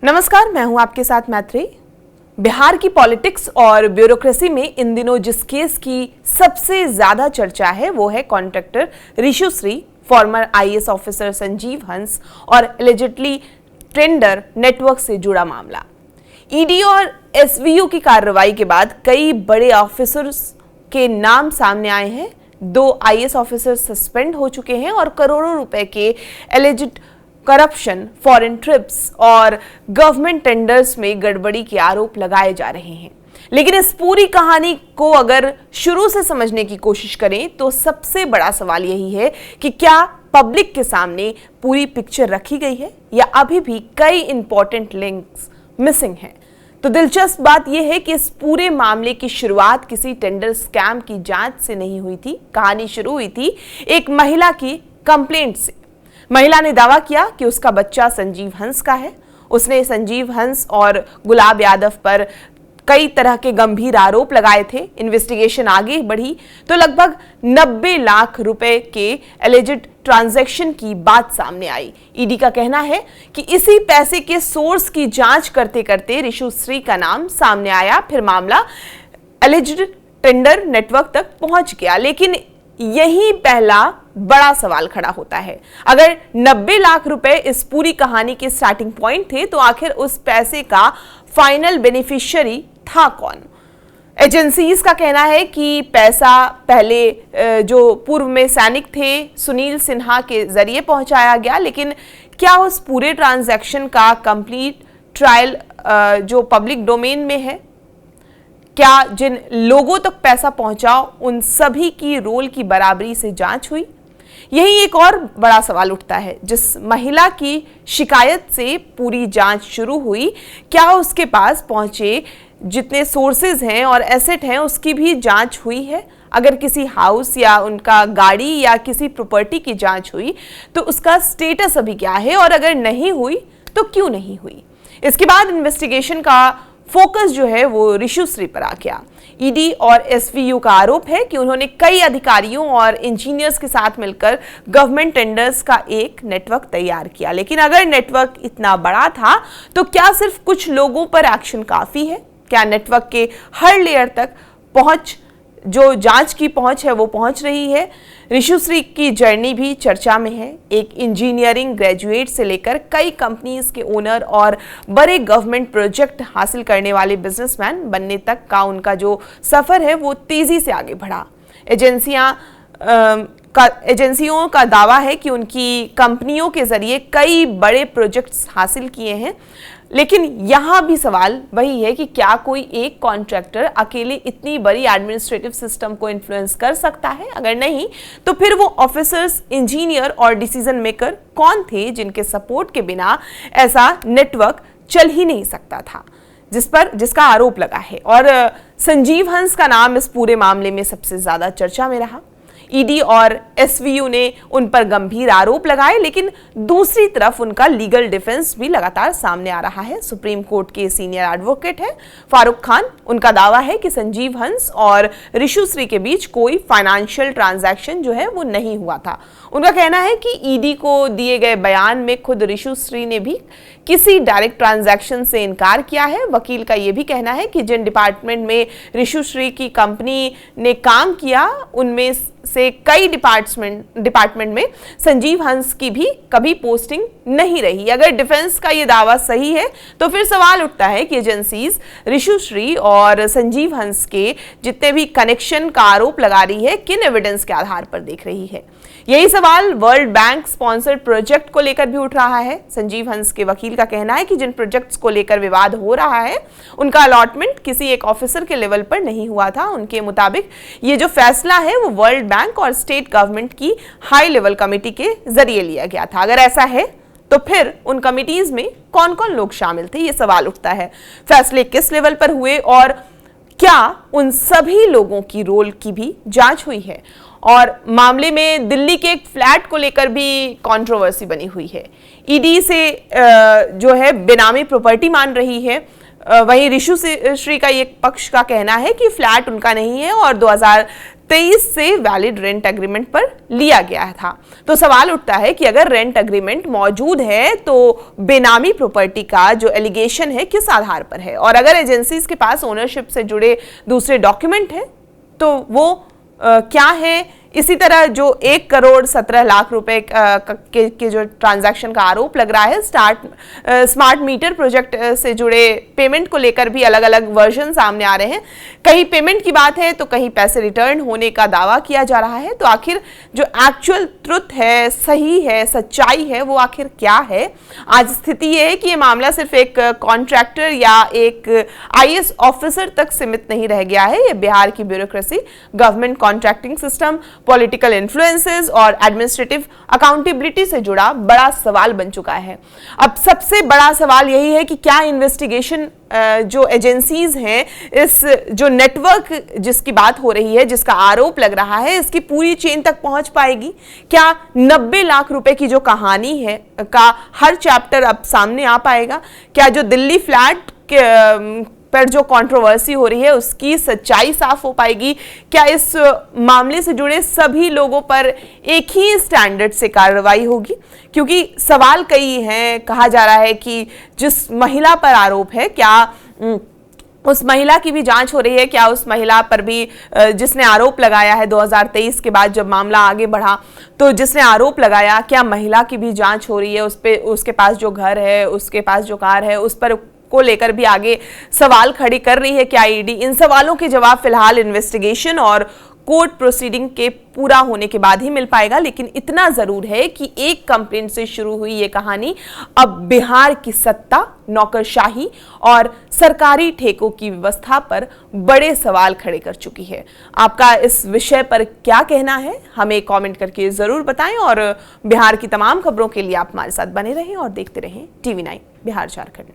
नमस्कार, मैं हूं आपके साथ मैत्री। बिहार की पॉलिटिक्स और ब्यूरोक्रेसी में इन दिनों जिस केस की सबसे ज्यादा चर्चा है वो है contractor Rishushree, former IAS officer Sanjeev Hans और एलिजिडली टेंडर नेटवर्क से जुड़ा मामला। ईडी और एसवीयू की कार्रवाई के बाद कई बड़े ऑफिसर्स के नाम सामने आए हैं। 2 आईएएस ऑफिसर सस्पेंड हो चुके हैं और करोड़ों रुपए के एलिजिड करप्शन, फॉरेन ट्रिप्स और गवर्नमेंट टेंडर्स में गड़बड़ी के आरोप लगाए जा रहे हैं। लेकिन इस पूरी कहानी को अगर शुरू से समझने की कोशिश करें तो सबसे बड़ा सवाल यही है कि क्या पब्लिक के सामने पूरी पिक्चर रखी गई है या अभी भी कई इंपॉर्टेंट लिंक्स मिसिंग हैं। तो दिलचस्प बात यह है कि इस पूरे मामले की शुरुआत किसी टेंडर स्कैम की जांच से नहीं हुई थी। कहानी शुरू हुई थी एक महिला की कंप्लेंट से। महिला ने दावा किया कि उसका बच्चा संजीव हंस का है। उसने संजीव हंस और गुलाब यादव पर कई तरह के गंभीर आरोप लगाए थे। इन्वेस्टिगेशन आगे बढ़ी तो लगभग 90 लाख रुपए के एलिजिड ट्रांजैक्शन की बात सामने आई। ईडी का कहना है कि इसी पैसे के सोर्स की जांच करते करते ऋषुश्री का नाम सामने आया। फिर मामला एलिजिड टेंडर नेटवर्क तक पहुंच गया। लेकिन यही पहला बड़ा सवाल खड़ा होता है। अगर 90 लाख रुपए इस पूरी कहानी के स्टार्टिंग पॉइंट थे तो आखिर उस पैसे का फाइनल बेनिफिशियरी था कौन? एजेंसीज का कहना है कि पैसा पहले जो पूर्व में सैनिक थे सुनील सिन्हा के जरिए पहुंचाया गया। लेकिन क्या उस पूरे ट्रांजैक्शन का कंप्लीट ट्रायल जो पब्लिक डोमेन में है, क्या जिन लोगों तक पैसा पहुंचा उन सभी की रोल की बराबरी से जांच हुई? यही एक और बड़ा सवाल उठता है। जिस महिला की शिकायत से पूरी जांच शुरू हुई, क्या उसके पास पहुंचे जितने सोर्सेज हैं और एसेट हैं उसकी भी जांच हुई है? अगर किसी हाउस या उनका गाड़ी या किसी प्रॉपर्टी की जांच हुई तो उसका स्टेटस अभी क्या है, और अगर नहीं हुई तो क्यों नहीं हुई? इसके बाद इन्वेस्टिगेशन का फोकस जो है वो ऋषुश्री पर आ गया। ईडी और एसवीयू का आरोप है कि उन्होंने कई अधिकारियों और इंजीनियर्स के साथ मिलकर गवर्नमेंट टेंडर्स का एक नेटवर्क तैयार किया। लेकिन अगर नेटवर्क इतना बड़ा था तो क्या सिर्फ कुछ लोगों पर एक्शन काफी है? क्या नेटवर्क के हर लेयर तक पहुंच, जो जांच की पहुंच है, वो पहुंच रही है? ऋषुश्री की जर्नी भी चर्चा में है। एक इंजीनियरिंग ग्रेजुएट से लेकर कई कंपनीज के ओनर और बड़े गवर्नमेंट प्रोजेक्ट हासिल करने वाले बिजनेसमैन बनने तक का उनका जो सफर है वो तेजी से आगे बढ़ा। एजेंसियों का दावा है कि उनकी कंपनियों के जरिए कई बड़े प्रोजेक्ट्स हासिल किए हैं। लेकिन यहां भी सवाल वही है कि क्या कोई एक कॉन्ट्रैक्टर अकेले इतनी बड़ी एडमिनिस्ट्रेटिव सिस्टम को इन्फ्लुएंस कर सकता है? अगर नहीं तो फिर वो ऑफिसर्स, इंजीनियर और डिसीजन मेकर कौन थे जिनके सपोर्ट के बिना ऐसा नेटवर्क चल ही नहीं सकता था, जिसका आरोप लगा है? और संजीव हंस का नाम इस पूरे मामले में सबसे ज्यादा चर्चा में रहा। ईडी और एसवीयू ने उन पर गंभीर आरोप लगाए, लेकिन दूसरी तरफ उनका लीगल डिफेंस भी लगातार सामने आ रहा है। सुप्रीम कोर्ट के सीनियर एडवोकेट है फारूक खान। उनका दावा है कि संजीव हंस और ऋषुश्री के बीच कोई फाइनेंशियल ट्रांजैक्शन जो है वो नहीं हुआ था। उनका कहना है कि ईडी को दिए गए बयान में खुद ऋषुश्री ने भी किसी डायरेक्ट ट्रांजैक्शन से इनकार किया है। वकील का यह भी कहना है कि जिन डिपार्टमेंट में ऋषुश्री की कंपनी ने काम किया उनमें से कई डिपार्टमेंट में संजीव हंस की भी कभी पोस्टिंग नहीं रही। अगर डिफेंस का ये दावा सही है तो फिर सवाल उठता है कि एजेंसीज ऋषुश्री और संजीव हंस के जितने भी कनेक्शन का आरोप लगा रही है किन एविडेंस के आधार पर देख रही है। यही सवाल वर्ल्ड बैंक स्पॉन्सर्ड प्रोजेक्ट को लेकर भी उठ रहा है। संजीव हंस के वकील का कहना है कि जिन प्रोजेक्ट्स को लेकर विवाद हो रहा है उनका अलॉटमेंट किसी एक ऑफिसर के लेवल पर नहीं हुआ था। उनके मुताबिक ये जो फैसला है वो वर्ल्ड बैंक और स्टेट गवर्नमेंट की हाई लेवल कमेटी के जरिए लिया गया था। अगर ऐसा है तो फिर उन कमिटीज में कौन कौन लोग शामिल थे, ये सवाल उठता है। फैसले किस लेवल पर हुए और क्या उन सभी लोगों की रोल की भी जांच हुई है? और मामले में दिल्ली के एक फ्लैट को लेकर भी कंट्रोवर्सी बनी हुई है। ईडी से जो है बेनामी प्रॉपर्टी मान रही है। वहीं ऋषुश्री का एक पक्ष का कहना है कि फ्लैट उनका नहीं है और 2023 से वैलिड रेंट एग्रीमेंट पर लिया गया था। तो सवाल उठता है कि अगर रेंट एग्रीमेंट मौजूद है तो बेनामी प्रॉपर्टी का जो एलिगेशन है किस आधार पर है, और अगर एजेंसीज के पास ओनरशिप से जुड़े दूसरे डॉक्यूमेंट हैं तो वो क्या है। इसी तरह जो 1,17,00,000 रुपए के जो ट्रांजैक्शन का आरोप लग रहा है, स्मार्ट मीटर प्रोजेक्ट से जुड़े पेमेंट को लेकर भी अलग अलग वर्जन सामने आ रहे हैं। कहीं पेमेंट की बात है तो कहीं पैसे रिटर्न होने का दावा किया जा रहा है। तो आखिर जो एक्चुअल ट्रुथ है, सही है, सच्चाई है, वो आखिर क्या है। आज स्थिति ये है कि ये मामला सिर्फ एक कॉन्ट्रैक्टर या एक IAS ऑफिसर तक सीमित नहीं रह गया है। ये बिहार की bureaucracy, government contracting system, political influences और एडमिनिस्ट्रेटिव अकाउंटेबिलिटी से जुड़ा बड़ा सवाल बन चुका है। अब सबसे बड़ा सवाल यही है कि क्या इन्वेस्टिगेशन जो एजेंसीज हैं, इस जो नेटवर्क जिसकी बात हो रही है, जिसका आरोप लग रहा है, इसकी पूरी चेन तक पहुंच पाएगी? क्या 90 लाख रुपए की जो कहानी है का हर चैप्टर अब सामने आ पाएगा? क्या जो दिल्ली फ्लैट पर जो कंट्रोवर्सी हो रही है उसकी सच्चाई साफ हो पाएगी? क्या इस मामले से जुड़े सभी लोगों पर एक ही स्टैंडर्ड से कार्रवाई होगी? क्योंकि सवाल कई हैं। कहा जा रहा है कि जिस महिला पर आरोप है, क्या उस महिला की भी जांच हो रही है? क्या उस महिला पर भी जिसने आरोप लगाया है 2023 के बाद जब मामला आगे बढ़ा तो जिसने आरोप लगाया, क्या महिला की भी जांच हो रही है? उस पे, उसके पास जो घर है, उसके पास जो कार है, उस पर को लेकर भी आगे सवाल खड़ी कर रही है क्या ईडी? इन सवालों के जवाब फिलहाल इन्वेस्टिगेशन और कोर्ट प्रोसीडिंग के पूरा होने के बाद ही मिल पाएगा। लेकिन इतना जरूर है कि एक कंप्लेंट से शुरू हुई ये कहानी अब बिहार की सत्ता, नौकरशाही और सरकारी ठेकों की व्यवस्था पर बड़े सवाल खड़े कर चुकी है। आपका इस विषय पर क्या कहना है, हमें कमेंट करके जरूर बताएं। और बिहार की तमाम खबरों के लिए आप हमारे साथ बने रहें और देखते रहें TV9 बिहार झारखंड।